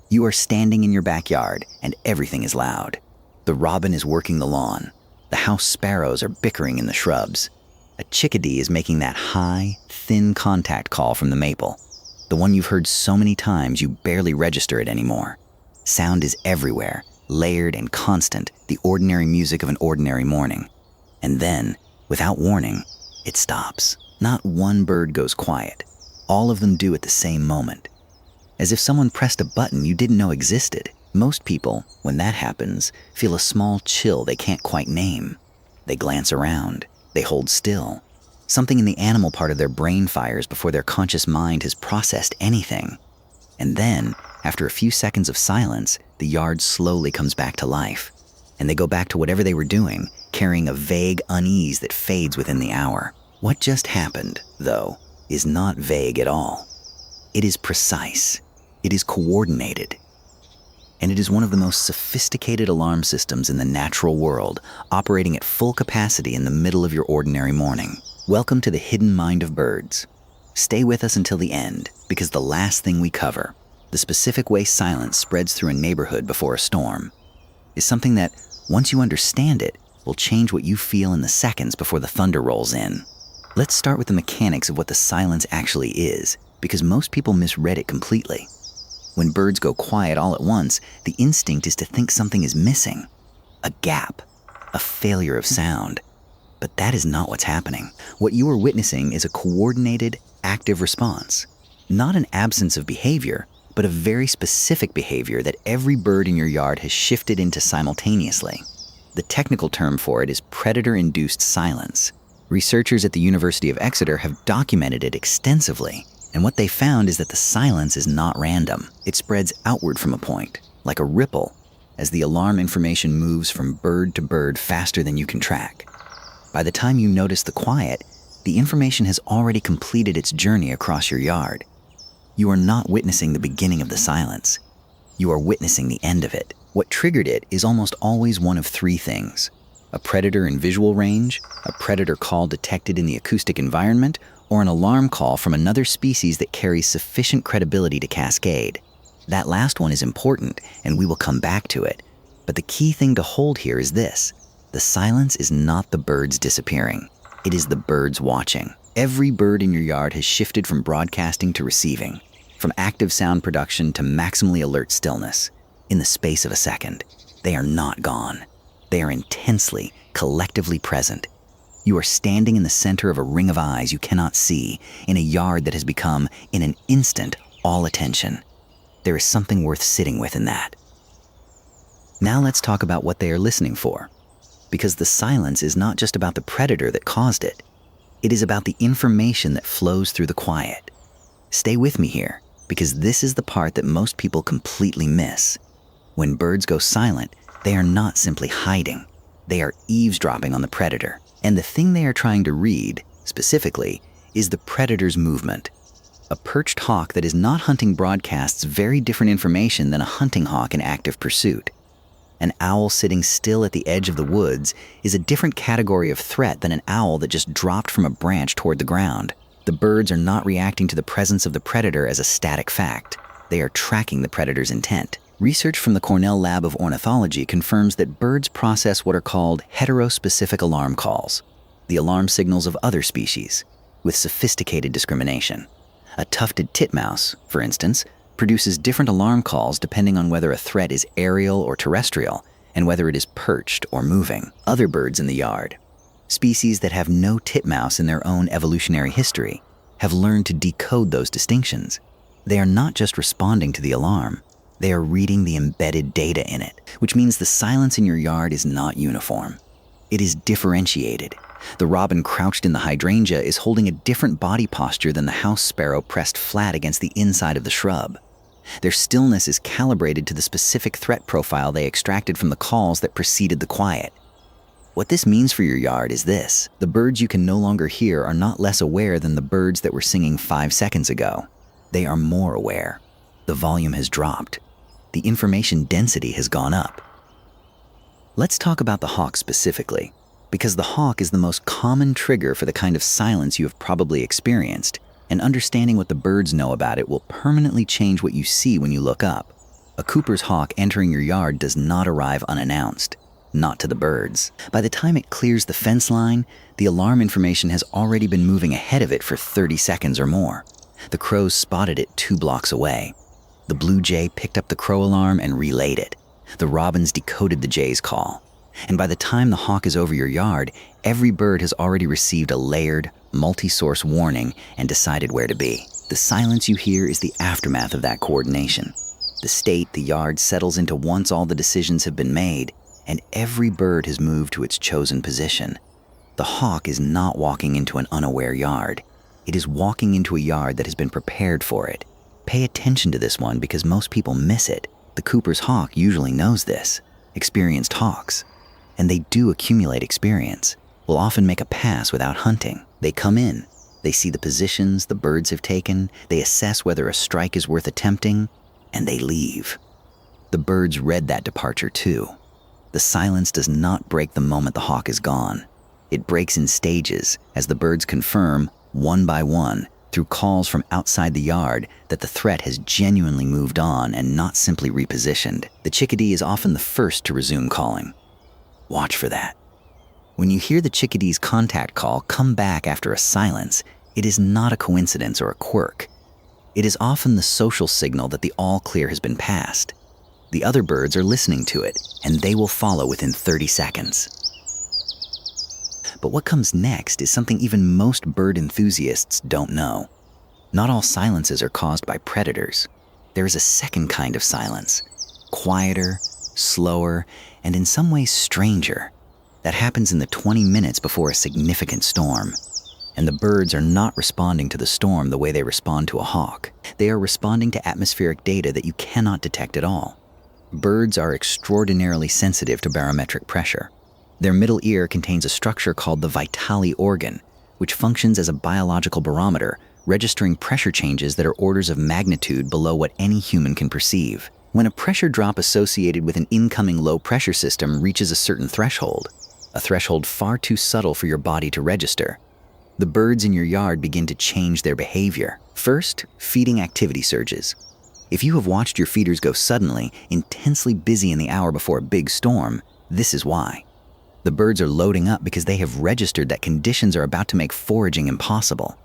You are standing in your backyard and everything is loud. The robin is working the lawn. The house sparrows are bickering in the shrubs. A chickadee is making that high, thin contact call from the maple. The one you've heard so many times you barely register it anymore. Sound is everywhere, layered and constant, the ordinary music of an ordinary morning. And then, without warning, it stops. Not one bird goes quiet. All of them do at the same moment. As if someone pressed a button you didn't know existed. Most people, when that happens, feel a small chill they can't quite name. They glance around. They hold still. Something in the animal part of their brain fires before their conscious mind has processed anything. And then, after a few seconds of silence, the yard slowly comes back to life. And they go back to whatever they were doing, carrying a vague unease that fades within the hour. What just happened, though, is not vague at all. It is precise. It is coordinated. And it is one of the most sophisticated alarm systems in the natural world, operating at full capacity in the middle of your ordinary morning. Welcome to the hidden mind of birds. Stay with us until the end, because the last thing we cover, the specific way silence spreads through a neighborhood before a storm, is something that, once you understand it, will change what you feel in the seconds before the thunder rolls in. Let's start with the mechanics of what the silence actually is, because most people misread it completely. When birds go quiet all at once, the instinct is to think something is missing. A gap, a failure of sound. But that is not what's happening. What you are witnessing is a coordinated, active response. Not an absence of behavior, but a very specific behavior that every bird in your yard has shifted into simultaneously. The technical term for it is predator-induced silence. Researchers at the University of Exeter have documented it extensively. And what they found is that the silence is not random. It spreads outward from a point, like a ripple, as the alarm information moves from bird to bird faster than you can track. By the time you notice the quiet, the information has already completed its journey across your yard. You are not witnessing the beginning of the silence. You are witnessing the end of it. What triggered it is almost always one of three things: a predator in visual range, a predator call detected in the acoustic environment, or an alarm call from another species that carries sufficient credibility to cascade. That last one is important, and we will come back to it. But the key thing to hold here is this: the silence is not the birds disappearing. It is the birds watching. Every bird in your yard has shifted from broadcasting to receiving, from active sound production to maximally alert stillness. In the space of a second, they are not gone. They are intensely, collectively present. You are standing in the center of a ring of eyes you cannot see, in a yard that has become, in an instant, all attention. There is something worth sitting with in that. Now let's talk about what they are listening for. Because the silence is not just about the predator that caused it. It is about the information that flows through the quiet. Stay with me here, because this is the part that most people completely miss. When birds go silent, they are not simply hiding. They are eavesdropping on the predator. And the thing they are trying to read, specifically, is the predator's movement. A perched hawk that is not hunting broadcasts very different information than a hunting hawk in active pursuit. An owl sitting still at the edge of the woods is a different category of threat than an owl that just dropped from a branch toward the ground. The birds are not reacting to the presence of the predator as a static fact. They are tracking the predator's intent. Research from the Cornell Lab of Ornithology confirms that birds process what are called heterospecific alarm calls, the alarm signals of other species, with sophisticated discrimination. A tufted titmouse, for instance, produces different alarm calls depending on whether a threat is aerial or terrestrial, and whether it is perched or moving. Other birds in the yard, species that have no titmouse in their own evolutionary history, have learned to decode those distinctions. They are not just responding to the alarm. They are reading the embedded data in it, which means the silence in your yard is not uniform. It is differentiated. The robin crouched in the hydrangea is holding a different body posture than the house sparrow pressed flat against the inside of the shrub. Their stillness is calibrated to the specific threat profile they extracted from the calls that preceded the quiet. What this means for your yard is this: the birds you can no longer hear are not less aware than the birds that were singing 5 seconds ago. They are more aware. The volume has dropped. The information density has gone up. Let's talk about the hawk specifically, because the hawk is the most common trigger for the kind of silence you have probably experienced, and understanding what the birds know about it will permanently change what you see when you look up. A Cooper's hawk entering your yard does not arrive unannounced, not to the birds. By the time it clears the fence line, the alarm information has already been moving ahead of it for 30 seconds or more. The crows spotted it 2 blocks away. The blue jay picked up the crow alarm and relayed it. The robins decoded the jay's call. And by the time the hawk is over your yard, every bird has already received a layered, multi-source warning and decided where to be. The silence you hear is the aftermath of that coordination. The state, the yard, settles into once all the decisions have been made, and every bird has moved to its chosen position. The hawk is not walking into an unaware yard. It is walking into a yard that has been prepared for it. Pay attention to this one because most people miss it. The Cooper's hawk usually knows this. Experienced hawks. And they do accumulate experience, will often make a pass without hunting. They come in, they see the positions the birds have taken, they assess whether a strike is worth attempting, and they leave. The birds read that departure too. The silence does not break the moment the hawk is gone. It breaks in stages as the birds confirm, one by one, through calls from outside the yard, that the threat has genuinely moved on and not simply repositioned. The chickadee is often the first to resume calling. Watch for that. When you hear the chickadee's contact call come back after a silence, it is not a coincidence or a quirk. It is often the social signal that the all clear has been passed. The other birds are listening to it, and they will follow within 30 seconds. But what comes next is something even most bird enthusiasts don't know. Not all silences are caused by predators. There is a second kind of silence, quieter, slower, and in some ways stranger, that happens in the 20 minutes before a significant storm. And the birds are not responding to the storm the way they respond to a hawk. They are responding to atmospheric data that you cannot detect at all. Birds are extraordinarily sensitive to barometric pressure. Their middle ear contains a structure called the vitale organ, which functions as a biological barometer, registering pressure changes that are orders of magnitude below what any human can perceive. When a pressure drop associated with an incoming low-pressure system reaches a certain threshold, a threshold far too subtle for your body to register, the birds in your yard begin to change their behavior. First, feeding activity surges. If you have watched your feeders go suddenly, intensely busy in the hour before a big storm, this is why. The birds are loading up because they have registered that conditions are about to make foraging impossible.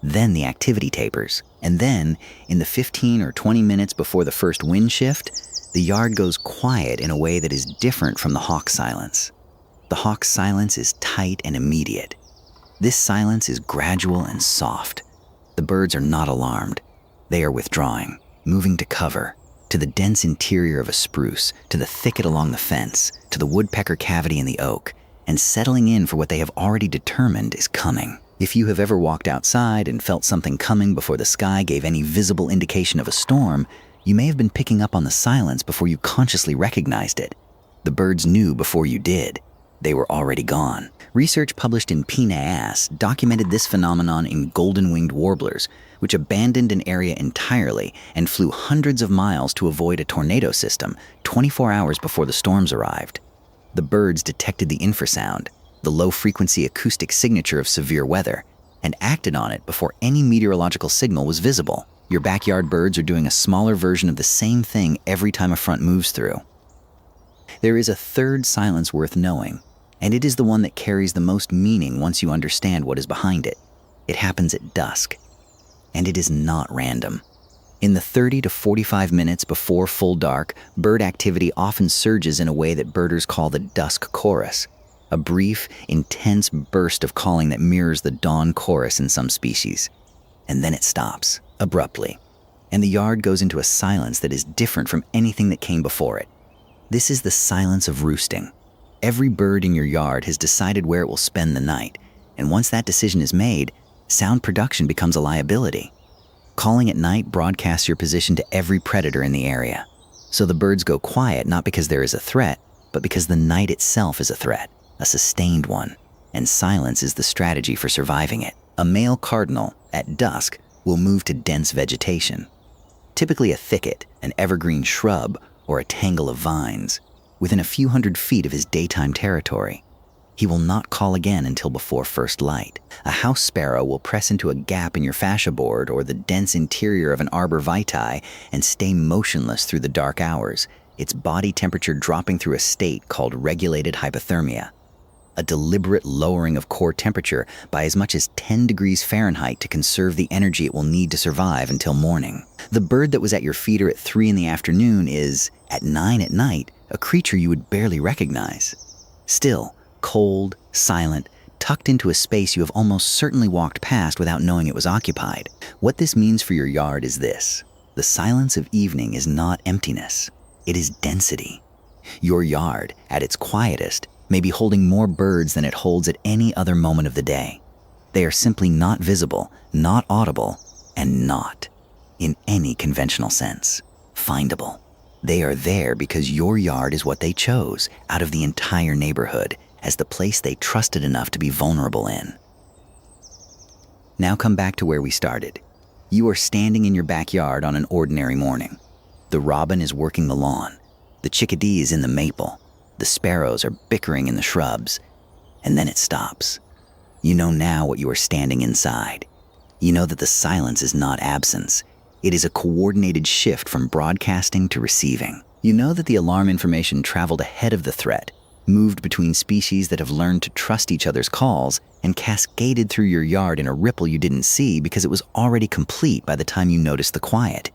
Then the activity tapers, and then, in the 15 or 20 minutes before the first wind shift, the yard goes quiet in a way that is different from the hawk's silence. The hawk's silence is tight and immediate. This silence is gradual and soft. The birds are not alarmed. They are withdrawing, moving to cover, to the dense interior of a spruce, to the thicket along the fence, to the woodpecker cavity in the oak, and settling in for what they have already determined is coming. If you have ever walked outside and felt something coming before the sky gave any visible indication of a storm, you may have been picking up on the silence before you consciously recognized it. The birds knew before you did. They were already gone. Research published in PNAS documented this phenomenon in golden-winged warblers, which abandoned an area entirely and flew hundreds of miles to avoid a tornado system 24 hours before the storms arrived. The birds detected the infrasound, the low-frequency acoustic signature of severe weather, and acted on it before any meteorological signal was visible. Your backyard birds are doing a smaller version of the same thing every time a front moves through. There is a third silence worth knowing, and it is the one that carries the most meaning once you understand what is behind it. It happens at dusk, and it is not random. In the 30 to 45 minutes before full dark, bird activity often surges in a way that birders call the dusk chorus, a brief, intense burst of calling that mirrors the dawn chorus in some species. And then it stops, abruptly, and the yard goes into a silence that is different from anything that came before it. This is the silence of roosting. Every bird in your yard has decided where it will spend the night, and once that decision is made, sound production becomes a liability. Calling at night broadcasts your position to every predator in the area. So the birds go quiet not because there is a threat, but because the night itself is a threat, a sustained one, and silence is the strategy for surviving it. A male cardinal, at dusk, will move to dense vegetation, typically a thicket, an evergreen shrub, or a tangle of vines, within a few hundred feet of his daytime territory. He will not call again until before first light. A house sparrow will press into a gap in your fascia board or the dense interior of an arbor vitae and stay motionless through the dark hours, its body temperature dropping through a state called regulated hypothermia, a deliberate lowering of core temperature by as much as 10 degrees Fahrenheit to conserve the energy it will need to survive until morning. The bird that was at your feeder at 3 in the afternoon is, at 9 at night, a creature you would barely recognize. Still, cold, silent, tucked into a space you have almost certainly walked past without knowing it was occupied. What this means for your yard is this: the silence of evening is not emptiness, it is density. Your yard, at its quietest, may be holding more birds than it holds at any other moment of the day. They are simply not visible, not audible, and not, in any conventional sense, findable. They are there because your yard is what they chose out of the entire neighborhood as the place they trusted enough to be vulnerable in. Now come back to where we started. You are standing in your backyard on an ordinary morning. The robin is working the lawn. The chickadee is in the maple. The sparrows are bickering in the shrubs. And then it stops. You know now what you are standing inside. You know that the silence is not absence. It is a coordinated shift from broadcasting to receiving. You know that the alarm information traveled ahead of the threat, moved between species that have learned to trust each other's calls, and cascaded through your yard in a ripple you didn't see because it was already complete by the time you noticed the quiet.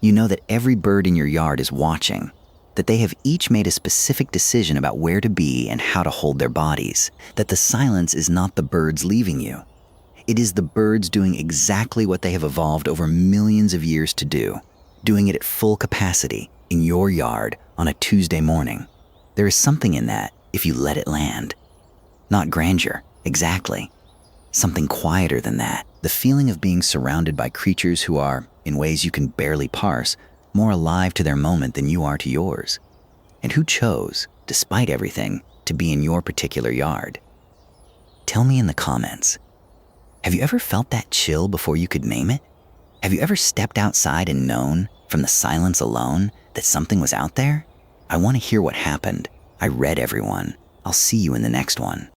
You know that every bird in your yard is watching, that they have each made a specific decision about where to be and how to hold their bodies, that the silence is not the birds leaving you. It is the birds doing exactly what they have evolved over millions of years to do, doing it at full capacity in your yard on a Tuesday morning. There is something in that if you let it land. Not grandeur, exactly. Something quieter than that. The feeling of being surrounded by creatures who are, in ways you can barely parse, more alive to their moment than you are to yours. And who chose, despite everything, to be in your particular yard. Tell me in the comments. Have you ever felt that chill before you could name it? Have you ever stepped outside and known, from the silence alone, that something was out there? I want to hear what happened. I read everyone. I'll see you in the next one.